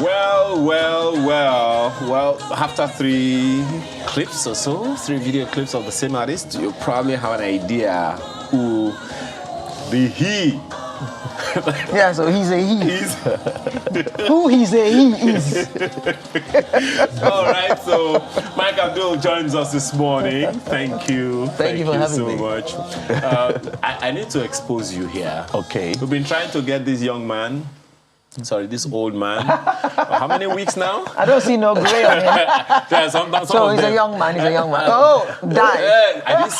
Well, after 3 clips or so, 3 video clips of the same artist, you probably have an idea who the he. Yeah, so he's a he. Who he's a he is. All right, so Mike Abdul joins us this morning. Thank you. Thank you for having so me. much. I need to expose you here. Okay. We've been trying to get this old man. How many weeks now? I don't see no gray on him. Yeah, So he's a young man, Oh, die. I didn't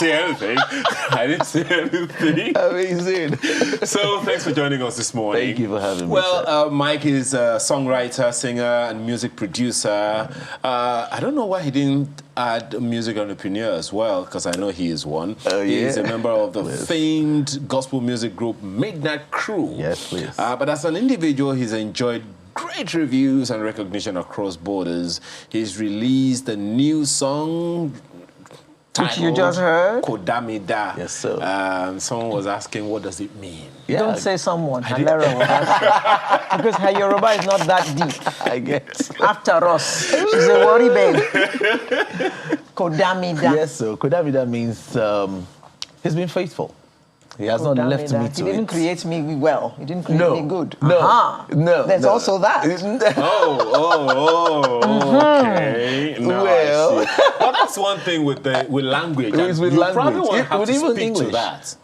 say anything. Amazing. So thanks for joining us this morning. Thank you for having me. Well, Mike is a songwriter, singer, and music producer. I don't know why he didn't add a music entrepreneur as well, because I know he is one. He is a member of the famed gospel music group Midnight Crew. Yes, please. But as an individual, he's enjoyed great reviews and recognition across borders. He's released a new song which you just heard. Kodamida. Yes, sir. Someone was asking, what does it mean? Yeah. Don't say someone. Because her Yoruba is not that deep. I guess. After us. She's a worry babe. Kodamida. Yes, so Kodamida means he's been faithful. He has not left me to He didn't create me well. He didn't create me good. No. There's also that. Okay. No, well, that's one thing with language. With you language. Probably won't have to speak English. to that.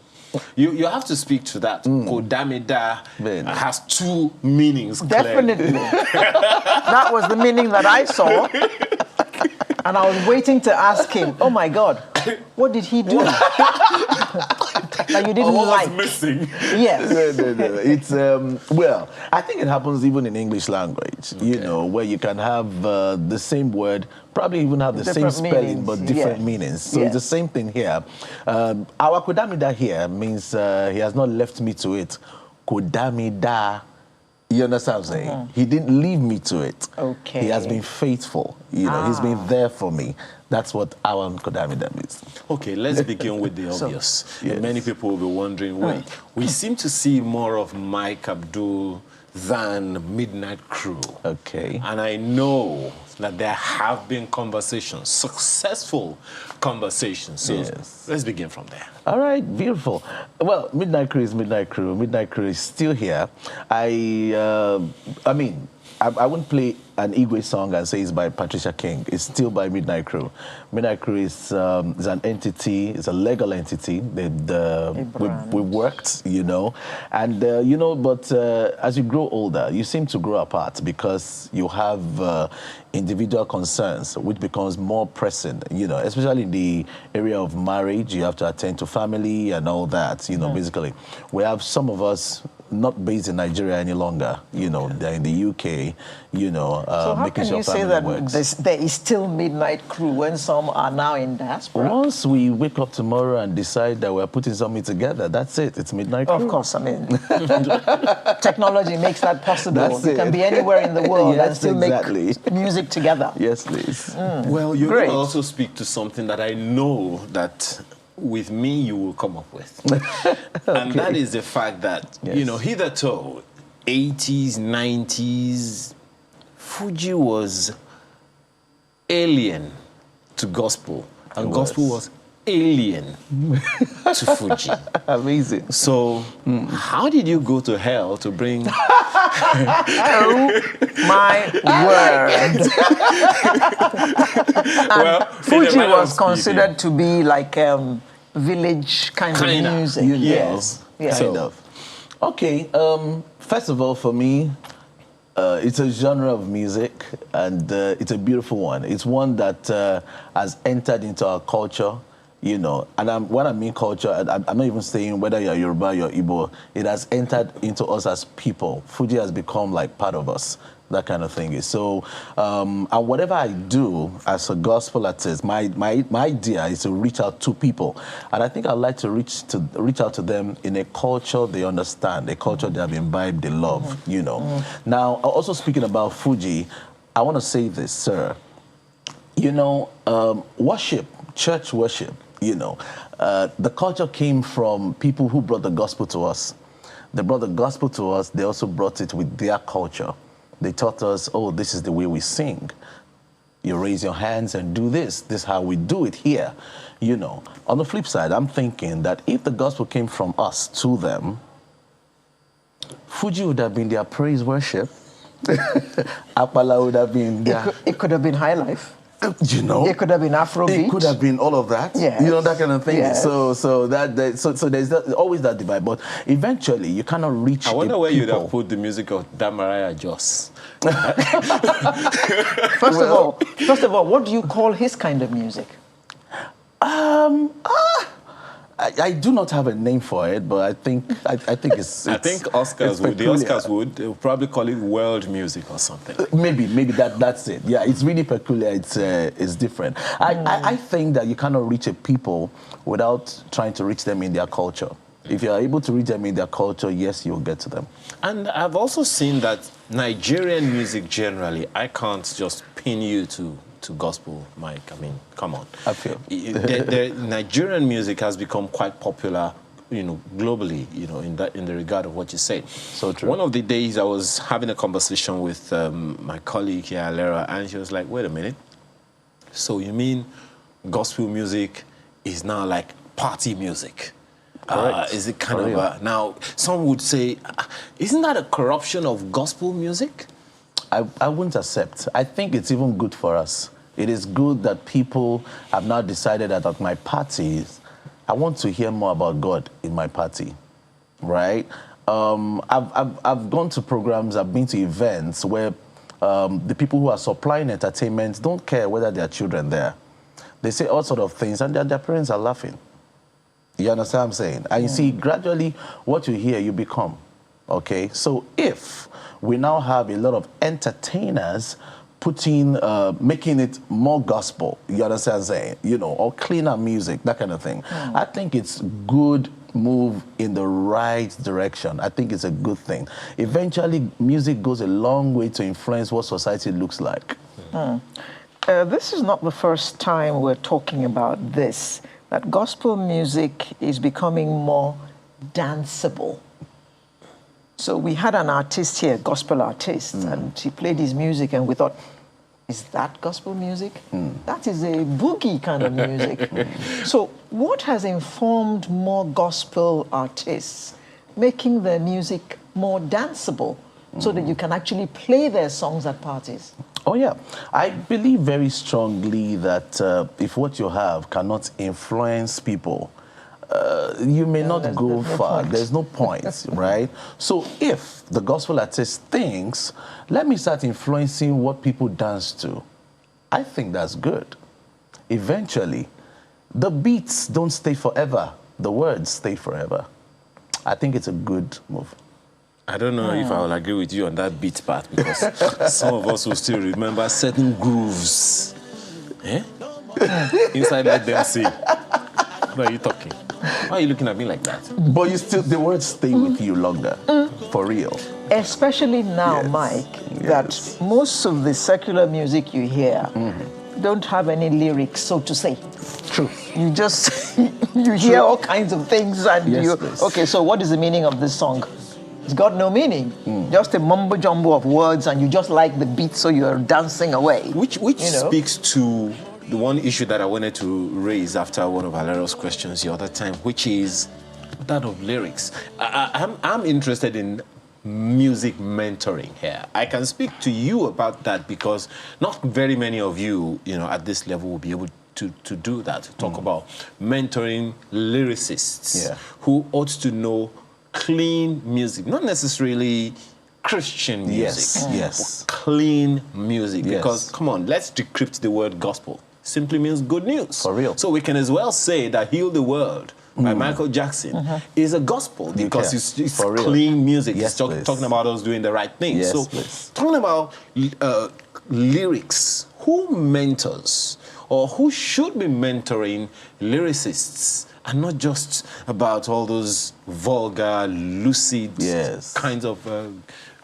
You have to speak to that. Kodamida has 2 meanings. Definitely. That was the meaning that I saw. And I was waiting to ask him, oh my God, what did he do? That you didn't what like. was missing? Yes. No. It's, well, I think it happens even in English language, you know, where you can have the same word, probably even have the same spelling, but different meanings. So it's the same thing here. Our Kodamida here means he has not left me to it. Kodamida. You understand what I'm saying? He didn't leave me to it. Okay. He has been faithful. You know, he's been there for me. That's what our Kodamida means. Okay, let's begin with the obvious. Many people will be wondering, wait, we seem to see more of Mike Abdul than Midnight Crew. Okay. And I know that there have been conversations, successful conversations. So let's begin from there. All right, beautiful. Well, Midnight Crew is Midnight Crew. Midnight Crew is still here. I mean, I wouldn't play an Igwe song and say it's by Patricia King. It's still by Midnight Crew. Midnight Crew is an entity, it's a legal entity. We worked, you know. And, you know, but as you grow older, you seem to grow apart because you have individual concerns, which becomes more pressing, you know, especially in the area of marriage. You have to attend to family and all that, you know, basically. We have some of us not based in Nigeria any longer, you know, they're in the UK, you know, so how making can sure you say family that works. there is still Midnight Crew when some are now in diaspora? Once we wake up tomorrow and decide that we're putting something together, that's it. It's Midnight Crew. Of course, I mean, technology makes that possible. That's you can be anywhere in the world and still make music together. Yes, please. Well, you can also speak to something that I know that with me you will come up with. And that is the fact that, you know, hitherto, 80s, 90s, Fuji was alien to gospel. And gospel was alien to Fuji. Amazing. So, how did you go to hell to bring... Oh, my word. Well, Fuji was considered to be like village kind of music. Yes. Kind of. Okay, first of all, for me, it's a genre of music, and it's a beautiful one. It's one that has entered into our culture, you know. And when I mean culture, I'm not even saying whether you're Yoruba, you're Igbo. It has entered into us as people. Fuji has become like part of us. That kind of thing. So, and whatever I do as a gospel artist, my idea is to reach out to people, and I think I'd like to reach out to them in a culture they understand, a culture they have imbibed, they love. You know. Now, also speaking about Fuji, I want to say this, sir. You know, worship, church worship. You know, the culture came from people who brought the gospel to us. They brought the gospel to us. They also brought it with their culture. They taught us, oh, this is the way we sing. You raise your hands and do this. This is how we do it here. You know, on the flip side, I'm thinking that if the gospel came from us to them, Fuji would have been their praise worship. Apala would have been their... It could have been high life. You know, it could have been Afrobeat. It could have been all of that. Yes. You know, that kind of thing. Yes. So there's always that divide. But eventually, you cannot reach. I wonder where you'd have put the music of Damaraya Joss. First of all, what do you call his kind of music? I do not have a name for it, but I think it's. I think Oscars would. The Oscars would. They would probably call it world music or something. Maybe that's it. Yeah, it's really peculiar. It's different. I think that you cannot reach a people without trying to reach them in their culture. If you are able to reach them in their culture, yes, you'll get to them. And I've also seen that Nigerian music generally, I can't just pin you to gospel, Mike. I mean, come on. I feel. Nigerian music has become quite popular, you know, globally, you know, in the regard of what you said. So true. One of the days I was having a conversation with my colleague here, Alera, and she was like, wait a minute. So you mean gospel music is now like party music? Is it kind of now, some would say, isn't that a corruption of gospel music? I wouldn't accept. I think it's even good for us. It is good that people have now decided that at my parties, I want to hear more about God in my party, right? I've gone to programs, I've been to events where the people who are supplying entertainment don't care whether there are children there. They say all sorts of things, and their parents are laughing. You understand what I'm saying? And you see, gradually, what you hear, you become. Okay? So if we now have a lot of entertainers making it more gospel, you understand what I'm saying? You know, or cleaner music, that kind of thing. I think it's good move in the right direction. I think it's a good thing. Eventually, music goes a long way to influence what society looks like. This is not the first time we're talking about this, that gospel music is becoming more danceable. So we had an artist here, gospel artist, and he played his music, and we thought, is that gospel music? That is a boogie kind of music. So what has informed more gospel artists making their music more danceable so that you can actually play their songs at parties? Oh, yeah. I believe very strongly that if what you have cannot influence people, you may not go far. There's no point, right? So if the gospel artist thinks, let me start influencing what people dance to, I think that's good. Eventually, the beats don't stay forever. The words stay forever. I think it's a good move. I don't know if I will agree with you on that beat part, because some of us will still remember certain grooves. Inside Let Them Sing. What are you talking? Why are you looking at me like that? But the words stay with you longer, for real. Especially now, Mike, that most of the secular music you hear don't have any lyrics, so to say. True. You just, you hear all kinds of things, and okay, so what is the meaning of this song? It's got no meaning. Just a mumbo jumbo of words, and you just like the beat, so you're dancing away. Which speaks to the one issue that I wanted to raise after one of Alera's questions the other time, which is that of lyrics. I'm interested in music mentoring here. I can speak to you about that because not very many of you, at this level will be able to do that, to talk about mentoring lyricists who ought to know clean music, not necessarily Christian music. Yes. Clean music. Because, come on, let's decrypt the word gospel. Simply means good news. For real. So we can as well say that Heal the World by Michael Jackson is a gospel because it's clean music. Yes, it's talking about us doing the right thing. Yes, so talking about lyrics, who mentors or who should be mentoring lyricists, and not just about all those vulgar, lucid kinds of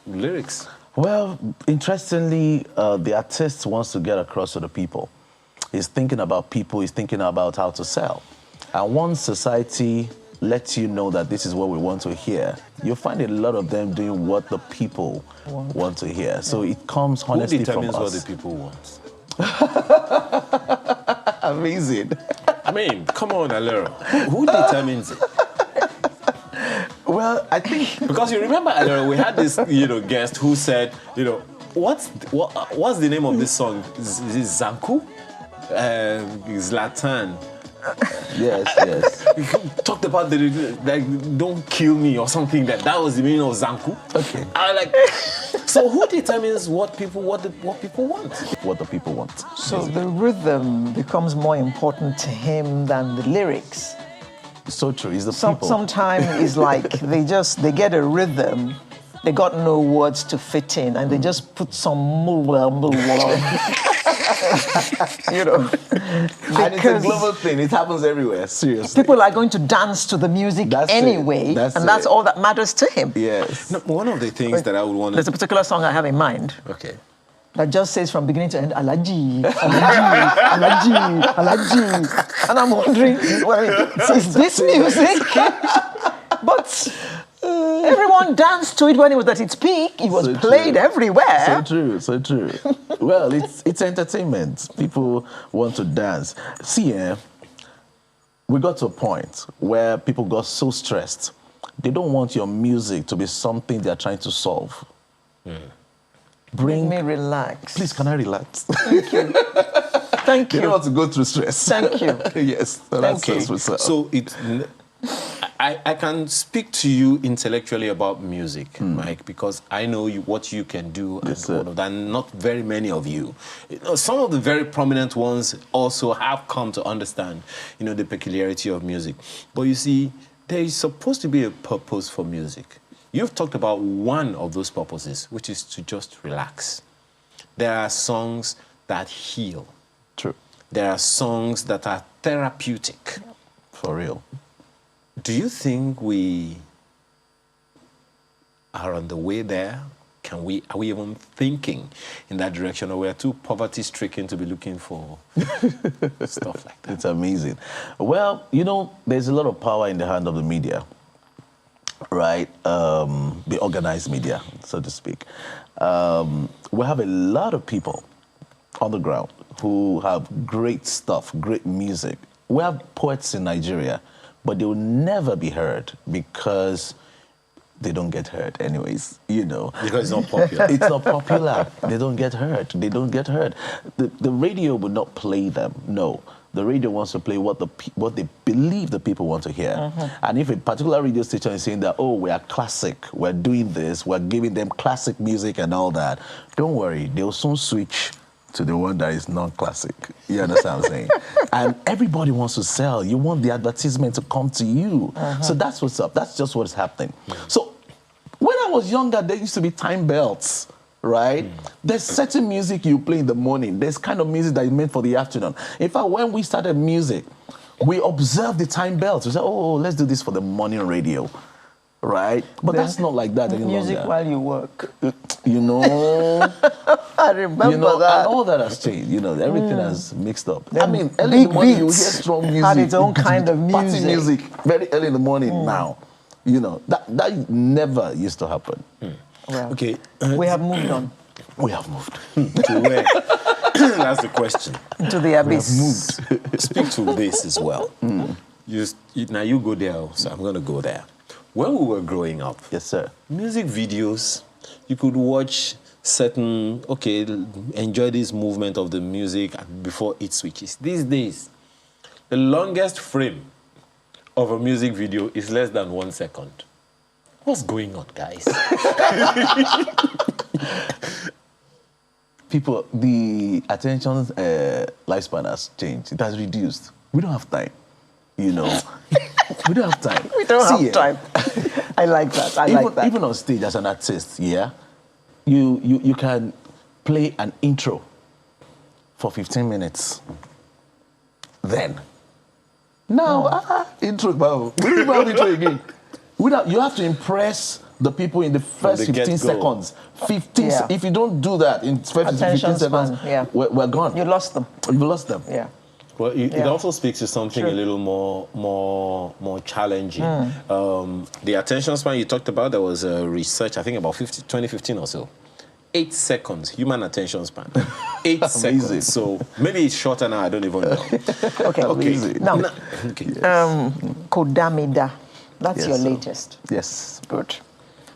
lyrics? Well, interestingly, the artist wants to get across to the people. He's thinking about people, he's thinking about how to sell. And once society let you know that this is what we want to hear, you'll find a lot of them doing what the people want to hear. So it comes honestly from us. Who determines what the people want? Amazing. I mean, come on, Alero. Who determines it? Well, I think because you remember, Alero, we had this, guest who said, what's the name of this song? Is it Zanku? Zlatan. Yes. Talked about the don't kill me or something. That was the meaning of Zanku. Okay. I like. So who determines what people want? What the people want. So the rhythm becomes more important to him than the lyrics. So true. It's the people. Sometimes it's like they get a rhythm. They got no words to fit in, and they just put some And it's a global thing. It happens everywhere. Seriously. People are going to dance to the music anyway, that's all that matters to him. Yes. No, one of the things that I would want. There's a particular song I have in mind. Okay. That just says from beginning to end, Alaji, Alaji, Alaji, Alaji. And I'm wondering, is this music? But everyone danced to it when it was at its peak. It was played everywhere. So true. Well, it's entertainment. People want to dance. See, we got to a point where people got so stressed. They don't want your music to be something they're trying to solve. Bring me relax. Please, can I relax? Thank you. Thank you. You don't want to go through stress. Thank you. Yes. Okay. So I can speak to you intellectually about music, Mike, because I know what you can do, and not very many of you. Some of the very prominent ones also have come to understand, the peculiarity of music. But you see, there is supposed to be a purpose for music. You've talked about one of those purposes, which is to just relax. There are songs that heal. True. There are songs that are therapeutic. For real. Do you think we are on the way there? Are we even thinking in that direction, or we're too poverty-stricken to be looking for stuff like that? It's amazing. Well, there's a lot of power in the hand of the media, right? The organized media, so to speak. We have a lot of people on the ground who have great stuff, great music. We have poets in Nigeria, but they will never be heard because they don't get heard anyways, Because it's not popular. It's not popular. They don't get heard. The radio will not play them, no. The radio wants to play what they believe the people want to hear. And if a particular radio station is saying that, we are classic, we're doing this, we're giving them classic music and all that, don't worry, they'll soon switch to the one that is non-classic. You understand what I'm saying? And everybody wants to sell. You want the advertisement to come to you. So that's what's up. That's just what's happening. So when I was younger, there used to be time belts, right? There's certain music you play in the morning. There's kind of music that is meant for the afternoon. In fact, when we started music, we observed the time belts. We said, let's do this for the morning radio. Right? But that's not like that any music longer. while you work. I remember that. And all that has changed. Everything has mixed up. Then I mean, early in the morning, you hear Beats strong music. had its own kind of music. Party music, very early in the morning now. That never used to happen. Well, Okay. we have moved on. We have moved. To where? That's the question. To the abyss. Speak to this as well. Now you go there, so I'm going to go there. When we were growing up, Yes, sir. music videos, you could watch certain, enjoy this movement of the music before it switches. These days, the longest frame of a music video is less than 1 second. What's going on, guys? People, the attention lifespan has changed. It has reduced. We don't have time. We don't have time. We don't have time. I like that. I like that. Even on stage as an artist, you can play an intro for 15 minutes. Then, now, intro, we don't have intro again. You have to impress the people in the first 15 seconds. If you don't do that in first 15 seconds, we're gone. You lost them. You've lost them. Yeah. Well, it also speaks to something a little more challenging. The attention span you talked about, there was a research, I think about 2015 or so. 8 seconds, human attention span. 8 seconds. So maybe it's shorter now, I don't even know. Okay. Now, Kodamida, that's your latest. Yes. Good.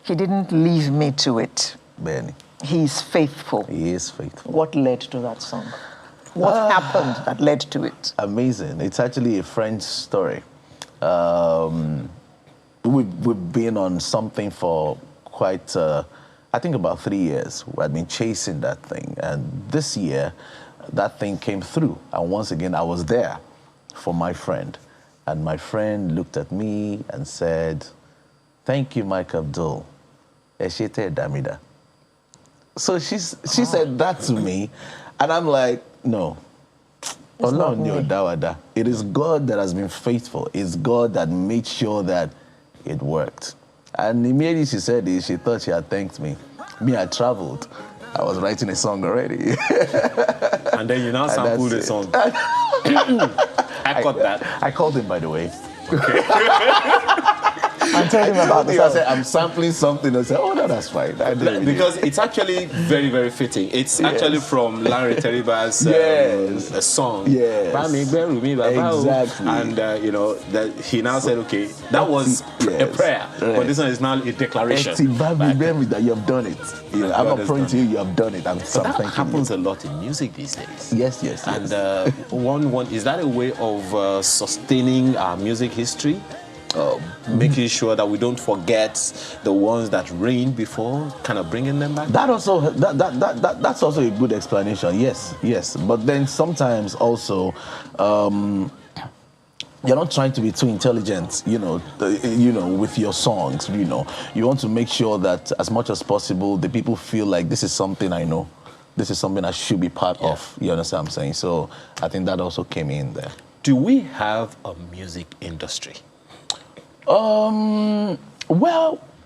He didn't leave me to it. Benny. He's faithful. He is faithful. What led to that song? What happened that led to it? Amazing. It's actually a French story. We've been on something for quite, I think about 3 years. We had been chasing that thing. And this year, that thing came through. And once again, I was there for my friend. And my friend looked at me and said, "Thank you, Mike Abdul. Eshete Damida." So she said that to me. And I'm like, no. It is God that has been faithful. It's God that made sure that it worked. And immediately she said it, she thought she had thanked me. Me, I traveled. I was writing a song already. And then you now sampled the song. I got that. I called him, by the way. Okay. And told him about this. I said, I'm sampling something. I said, oh, no, that's fine. Because it's actually very, very fitting. It's actually from Larry Teriba's a song. Yes. Exactly. And, that he now said, okay, that was a prayer. But this one is now a declaration. That you have done it. I'm not praying to you have done it. But that happens a lot in music these days. Yes. And one is that a way of sustaining our music history? Making sure that we don't forget the ones that reigned before, kind of bringing them back. That's also a good explanation. Yes. But then sometimes also, you're not trying to be too intelligent, with your songs. You want to make sure that as much as possible, the people feel like this is something I know, this is something I should be part of. You understand what I'm saying? So I think that also came in there. Do we have a music industry? Well,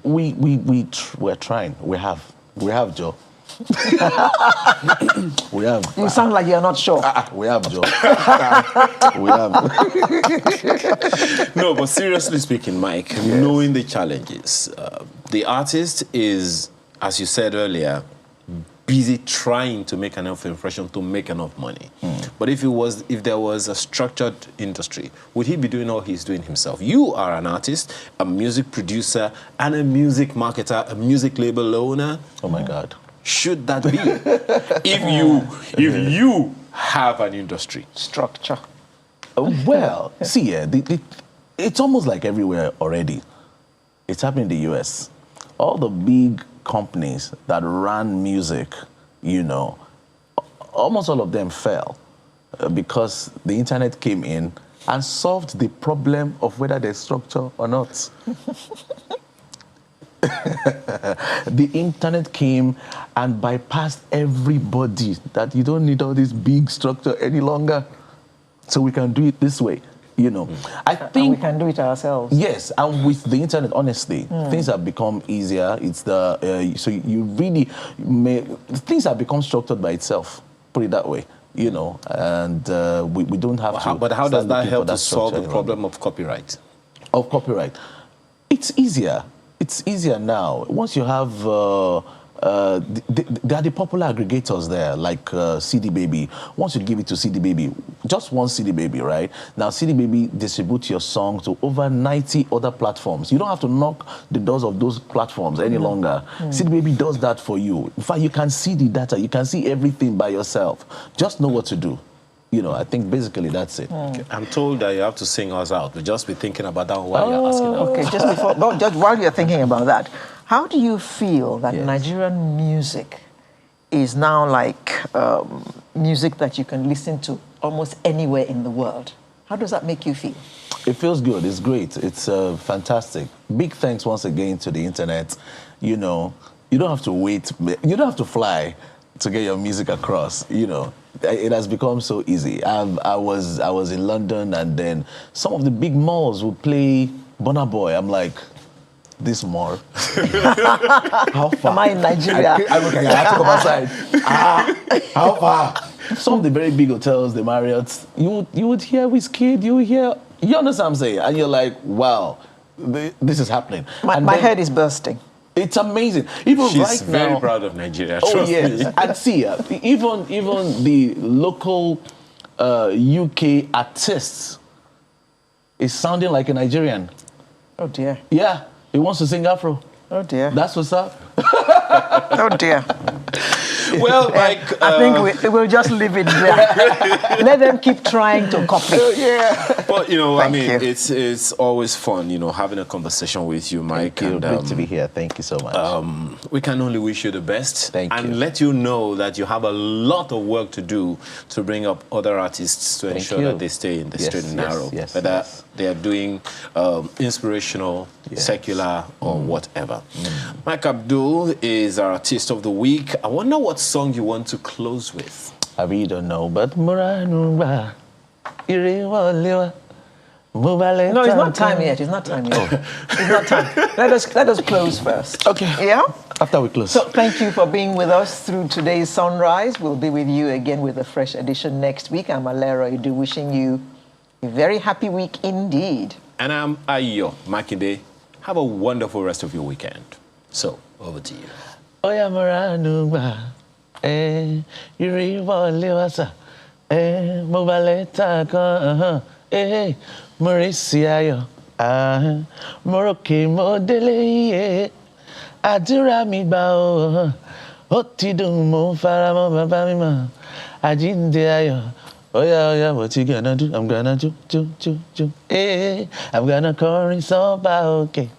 we're trying. We have Joe. We have. You sound like you're not sure. We have Joe. We have. No, but seriously speaking, Mike, knowing the challenges, the artist is, as you said earlier, busy trying to make enough impression to make enough money. But if there was a structured industry, would he be doing all he's doing himself? You are an artist, a music producer, and a music marketer, a music label owner. Oh my God. Should that be? if you have an industry Structure. Well, see, it's almost like everywhere already. It's happening in the US. All the big companies that ran music, almost all of them fell because the internet came in and solved the problem of whether there's structure or not. The internet came and bypassed everybody, that you don't need all this big structure any longer, so we can do it this way. I think and we can do it ourselves. Yes, and with the internet, honestly, things have become easier. It's so you really things have become structured by itself. Put it that way, and we don't have to. But how does that help to solve the problem of copyright? Of copyright, it's easier. It's easier now. Once you have. There are the popular aggregators there, like CD Baby. Once you give it to CD Baby, just one CD Baby, right? Now, CD Baby distributes your song to over 90 other platforms. You don't have to knock the doors of those platforms any longer. CD Baby does that for you. In fact, you can see the data. You can see everything by yourself. Just know what to do. I think basically that's it. Okay. I'm told that you have to sing us out. We'll just be thinking about that while you're asking that. Okay, just while you're thinking about that, how do you feel that Nigerian music is now like music that you can listen to almost anywhere in the world? How does that make you feel? It feels good. It's great. It's fantastic. Big thanks once again to the internet. You don't have to wait. You don't have to fly to get your music across. It has become so easy. I was in London, and then some of the big malls would play Burna Boy. I'm like, this more. How far? Am I in Nigeria? I have to come outside. How far? some of the very big hotels, the Marriotts, you would hear Wizkid, you understand what I'm saying? And you're like, wow, this is happening. My head is bursting. It's amazing. Even She's right now, very proud of Nigeria. Oh Trust yes, me. and see, even the local UK artists is sounding like a Nigerian. Oh dear. Yeah, he wants to sing Afro. Oh dear. That's what's up. Oh dear. Well, Mike, I think we'll just leave it there. Let them keep trying to copy. Yeah. well, Thank you. it's always fun, having a conversation with you, Mike. Thank you. And, Great to be here. Thank you so much. We can only wish you the best. Thank you. And let you know that you have a lot of work to do to bring up other artists to ensure that they stay in the straight and narrow. Yes, whether they are doing inspirational, secular, or whatever. Mike Abdul is our Artist of the Week. I wonder what song you want to close with. I really don't know, but no, No, it's not time yet. It's not time yet. It's not time. Let us close first. Okay. Yeah? After we close. So thank you for being with us through today's Sunrise. We'll be with you again with a fresh edition next week. I'm Alera Idu, wishing you a very happy week indeed. And I'm Ayo Makinde. Have a wonderful rest of your weekend. So, over to you. Oya Moranumba, Yuriwa Lewasa, Mobaleta kan, Mauritiayo, Moroke Modele, Àdúrà mi gbà o, ó ti dùn mo fara mọ́ bàbá mi mọ́, àjíǹde ayọ̀. Oya, what you gonna do? I'm gonna do. I'm gonna chorus soba, okay.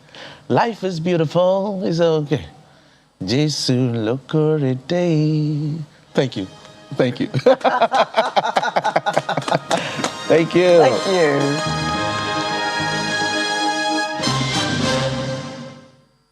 Life is beautiful, it's okay. Jesu lokore day. Thank you. Thank you. Thank you. Thank you.